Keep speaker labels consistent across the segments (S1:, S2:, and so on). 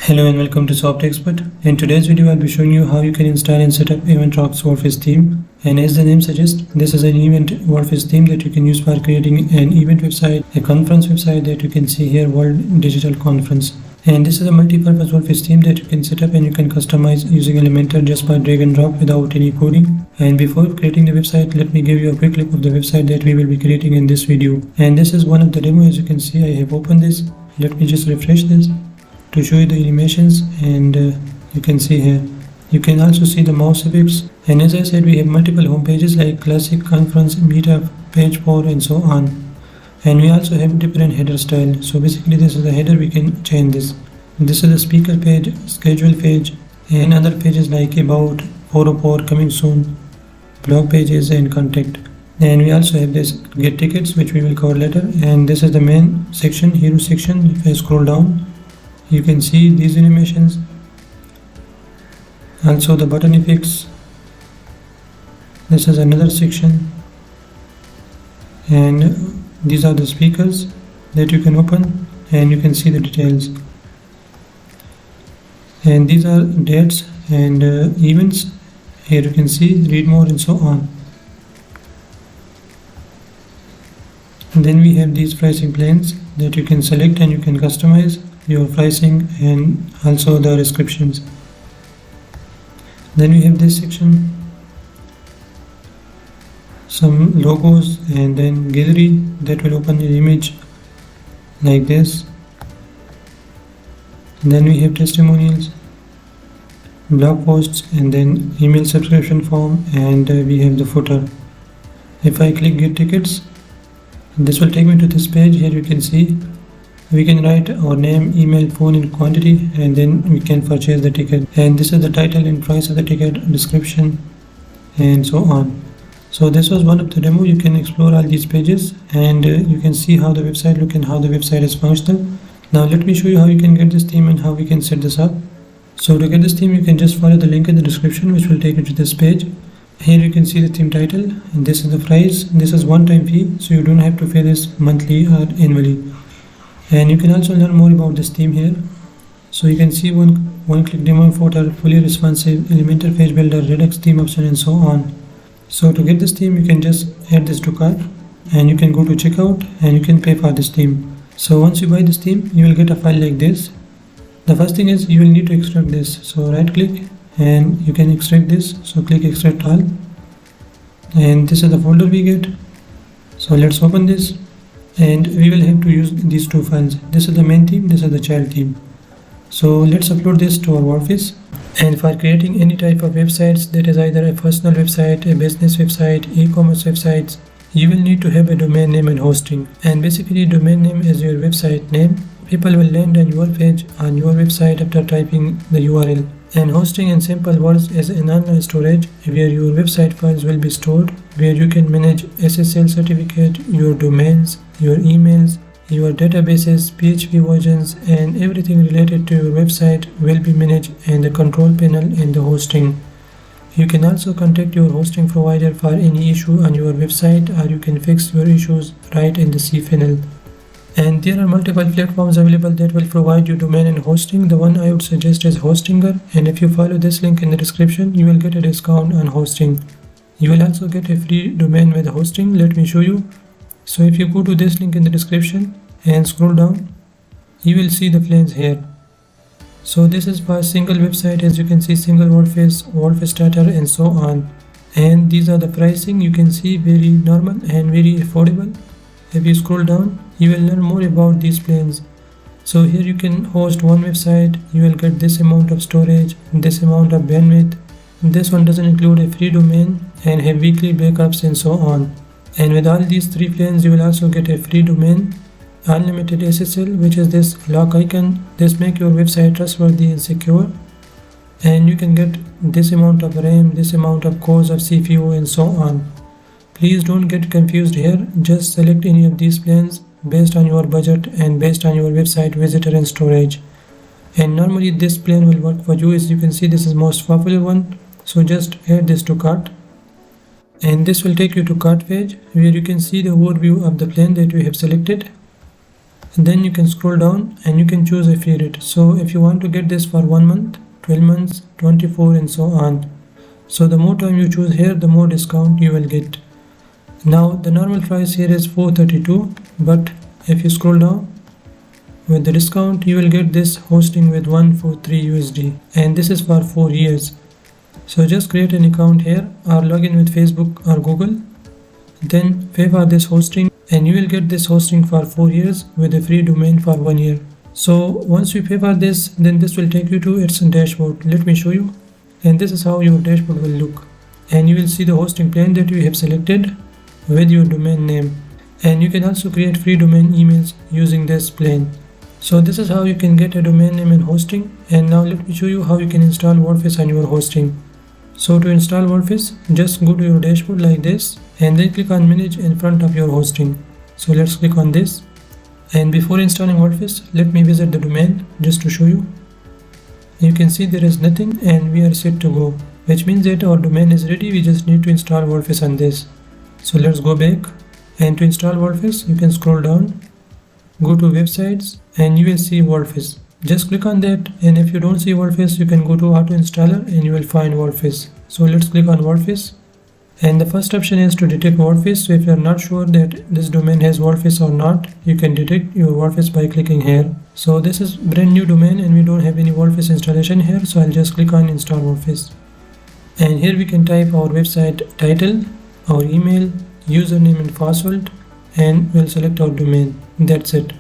S1: Hello and welcome to Soft Expert. In today's video I'll be showing you how you can install and set up Eventrox WordPress theme. And as the name suggests, this is an event WordPress theme that you can use for creating an event website, a conference website that you can see here, World Digital Conference. And this is a multi-purpose WordPress theme that you can set up and you can customize using Elementor just by drag and drop without any coding. And before creating the website, let me give you a quick look of the website that we will be creating in this video. And this is one of the demos. As you can see, I have opened this. Let me just refresh this to show you the animations, and you can see here. You can also see the mouse effects, and as I said, we have multiple home pages like classic, conference, meetup, page 4 and so on. And we also have different header style. So basically this is the header, we can change this. This is the speaker page, schedule page, and other pages like about, 404, coming soon, blog pages and contact. And we also have this get tickets, which we will cover later. And this is the main section, hero section. If I scroll down, you can see these animations, also the button effects. This is another section, and these are the speakers that you can open and you can see the details. And these are dates and events. Here you can see read more and so on. And then we have these pricing plans that you can select and you can customize your pricing and also the descriptions. Then we have this section, some logos, and then gallery that will open an image like this. And then we have testimonials, blog posts, and then email subscription form, and we have the footer. If I click get tickets, this will take me to this page. Here you can see we can write our name, email, phone and quantity, and then we can purchase the ticket. And this is the title and price of the ticket, description, and so on. So this was one of the demo. You can explore all these pages and you can see how the website look and how the website is functional. Now let me show you how you can get this theme and how we can set this up. So to get this theme, you can just follow the link in the description, which will take you to this page. Here you can see the theme title, and this is the price. This is one-time fee, so you don't have to pay this monthly or annually. And you can also learn more about this theme here. So you can see one-click demo footer, fully responsive, Elementor page builder, Redux theme option, and so on. So to get this theme, you can just add this to cart, and you can go to checkout and you can pay for this theme. So once you buy this theme, you will get a file like this. The first thing is you will need to extract this. So right click and you can extract this. So click extract all, and this is the folder we get. So let's open this. And we will have to use these two files. This is the main theme, this is the child theme. So let's upload this to our WordPress. And for creating any type of websites, that is either a personal website, a business website, e-commerce websites, you will need to have a domain name and hosting. And basically domain name is your website name. People will land on your page on your website after typing the URL. And hosting in simple words is an online storage where your website files will be stored, where you can manage SSL certificate, your domains, your emails, your databases, PHP versions, and everything related to your website will be managed in the control panel in the hosting. You can also contact your hosting provider for any issue on your website, or you can fix your issues right in the cPanel. And there are multiple platforms available that will provide you domain and hosting. The one I would suggest is Hostinger, and if you follow this link in the description, you will get a discount on hosting. You will also get a free domain with hosting. Let me show you. So if you go to this link in the description and scroll down, you will see the plans here. So this is for single website, as you can see, single WordPress, WordPress starter, and so on. And these are the pricing. You can see very normal and very affordable. If you scroll down, you will learn more about these plans. So here you can host one website, you will get this amount of storage, this amount of bandwidth. This one doesn't include a free domain and have weekly backups and so on. And with all these three plans, you will also get a free domain, unlimited SSL, which is this lock icon. This make your website trustworthy and secure. And you can get this amount of RAM, this amount of cores of CPU, and so on. Please don't get confused here. Just select any of these plans based on your budget and based on your website visitor and storage. And normally this plan will work for you. As you can see, this is most popular one. So just add this to cart. And this will take you to cart page where you can see the overview of the plan that we have selected. And then you can scroll down and you can choose affiliate. So if you want to get this for 1 month, 12 months, 24 and so on. So the more time you choose here, the more discount you will get. Now the normal price here is 432, but if you scroll down, with the discount you will get this hosting with 143 USD, and this is for 4 years. So just create an account here or log in with Facebook or Google, then pay for this hosting, and you will get this hosting for 4 years with a free domain for 1 year. So once you pay for this, then this will take you to its dashboard. Let me show you. And this is how your dashboard will look. And you will see the hosting plan that you have selected with your domain name. And you can also create free domain emails using this plan. So this is how you can get a domain name and hosting. And now let me show you how you can install WordPress on your hosting. So to install WordPress, just go to your dashboard like this and then click on manage in front of your hosting. So let's click on this. And before installing WordPress, let me visit the domain just to show you. You can see there is nothing and we are set to go, which means that our domain is ready. We just need to install WordPress on this. So let's go back, and to install WordPress you can scroll down, go to websites, and you will see WordPress. Just click on that, and if you don't see WordPress you can go to auto installer and you will find WordPress. So let's click on WordPress, and the first option is to detect WordPress. So if you are not sure that this domain has WordPress or not, you can detect your WordPress by clicking here. So this is brand new domain and we don't have any WordPress installation here, so I'll just click on install WordPress. And here we can type our website title, our email, username and password, and we'll select our domain. That's it.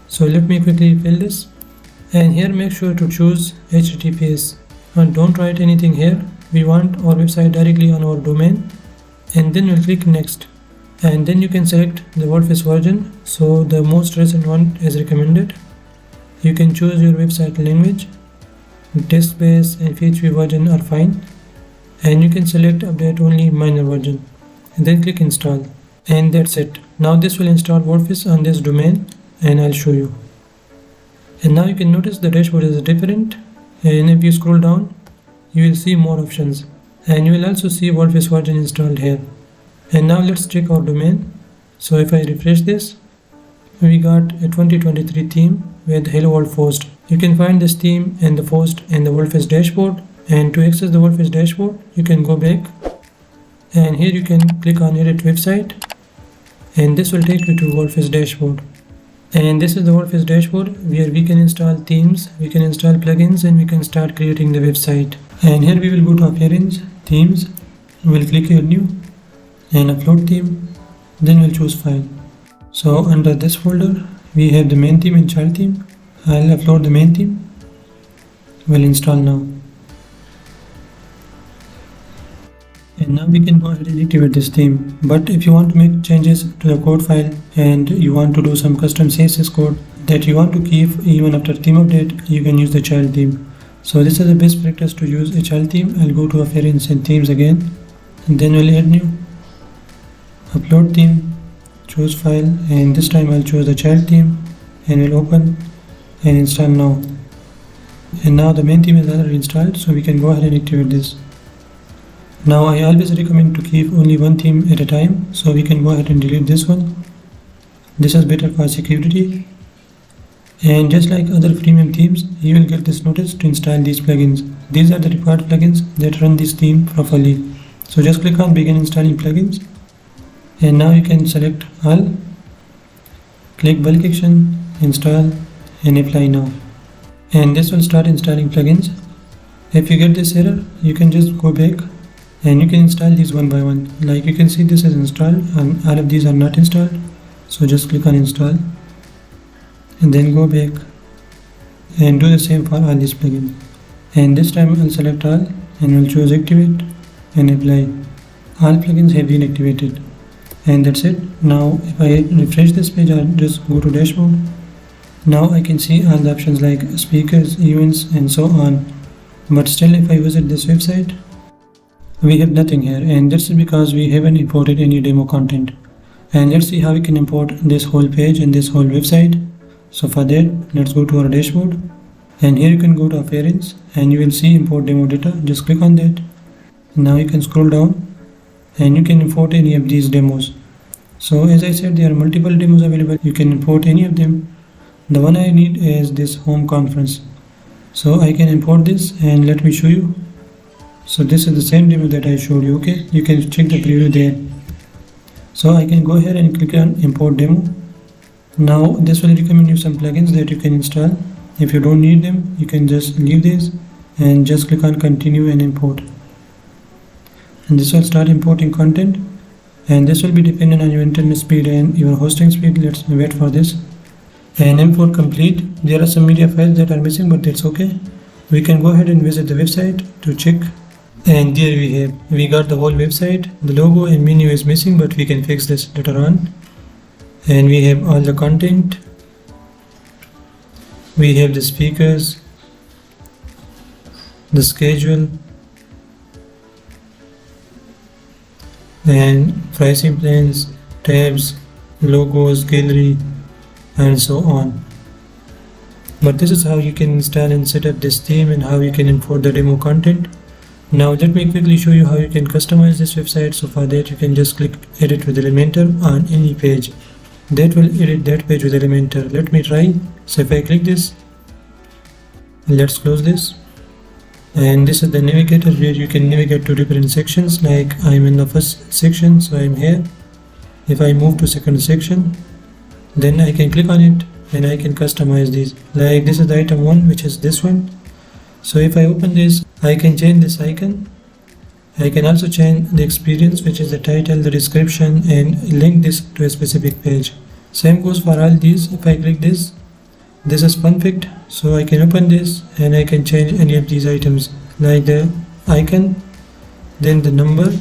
S1: So let me quickly fill this, and here make sure to choose HTTPS, and don't write anything here. We want our website directly on our domain, and then we'll click next, and then you can select the WordPress version. So the most recent one is recommended. You can choose your website language. Disk-based and PHP version are fine, and you can select update only minor version, and then click install, and that's it. Now this will install WordPress on this domain, and I'll show you. And now you can notice the dashboard is different, and if you scroll down you will see more options, and you will also see WordPress version installed here. And now let's check our domain. So if I refresh this, we got a 2023 theme with Hello World Post. You can find this theme and the post in the WordPress dashboard, and to access the WordPress dashboard you can go back, and here you can click on edit website, and this will take you to WordPress dashboard. And this is the WordPress dashboard where we can install themes, we can install plugins, and we can start creating the website. And here we will go to appearance, themes, we'll click here new and upload theme, then we'll choose file. So under this folder we have the main theme and child theme. I'll upload the main theme, we'll install now. And now we can go ahead and activate this theme. But if you want to make changes to the code file and you want to do some custom CSS code that you want to keep even after theme update, you can use the child theme. So this is the best practice to use a child theme. I'll go to appearance and themes again, and then we'll add new, upload theme, choose file, and this time I'll choose the child theme, and we'll open and install now. And now the main theme is already installed, so we can go ahead and activate this. Now I always recommend to keep only one theme at a time, so we can go ahead and delete this one. This is better for security. And just like other premium themes, you will get this notice to install these plugins. These are the required plugins that run this theme properly. So just click on begin installing plugins, and now you can select all, click bulk action, install, and apply now. And this will start installing plugins. If you get this error, you can just go back and you can install these one by one. Like you can see, this is installed and all of these are not installed. So just click on install and then go back and do the same for all these plugins. And this time I'll select all and we'll choose activate and apply. All plugins have been activated, and that's it. Now if I refresh this page, I'll just go to dashboard. Now I can see all the options like speakers, events, and so on. But still, if I visit this website, we have nothing here, and that's because we haven't imported any demo content. And let's see how we can import this whole page and this whole website. So for that, let's go to our dashboard, and here you can go to appearance and you will see import demo data. Just click on that. Now you can scroll down and you can import any of these demos. So as I said, there are multiple demos available. You can import any of them The one I need is this home conference. So I can import this and let me show you. So this is the same demo that I showed you, okay? You can check the preview there. So I can go ahead and click on import demo. Now this will recommend you some plugins that you can install. If you don't need them, you can just leave this and just click on continue and import. And this will start importing content, and this will be dependent on your internet speed and your hosting speed. Let's wait for this. And import complete. There are some media files that are missing, but that's okay. We can go ahead and visit the website to check. And there we got the whole website. The logo and menu is missing, but we can fix this later on. And we have all the content. We have the speakers, the schedule, and pricing plans, tabs, logos, gallery, and so on. But this is how you can install and set up this theme and how you can import the demo content. Now let me quickly show you how you can customize this website. So for that you can just click edit with Elementor on any page. That will edit that page with Elementor. Let me try. So if I click this, let's close this. And this is the navigator where you can navigate to different sections. Like I'm in the first section, so I'm here. If I move to second section, then I can click on it and I can customize these. Like this is the item 1, which is this one. So if I open this, I can change this icon. I can also change the experience, which is the title, the description, and link this to a specific page. Same goes for all these. If I click this is perfect. So I can open this and I can change any of these items, like the icon, then the number,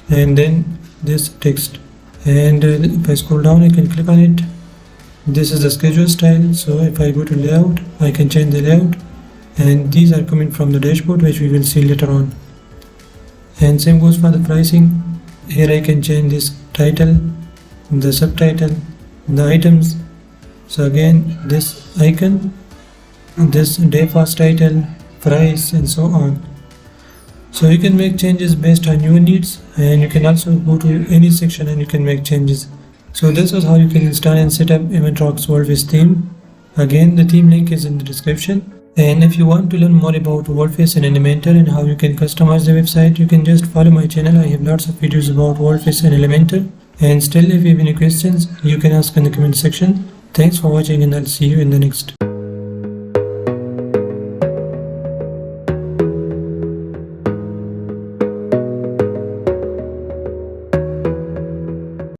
S1: and then this text. And if I scroll down, I can click on it. This is the schedule style. So if I go to layout, I can change the layout, and these are coming from the dashboard, which we will see later on. And same goes for the pricing. Here I can change this title, the subtitle, the items. So again, this icon, this day fast title, price, and so on. So you can make changes based on your needs, and you can also go to any section and you can make changes. So this is how you can install and set up Eventrox WordPress theme. Again, the theme link is in the description. And if you want to learn more about WordPress and Elementor and how you can customize the website, you can just follow my channel. I have lots of videos about WordPress and Elementor. And still, if you have any questions, you can ask in the comment section. Thanks for watching, and I'll see you in the next.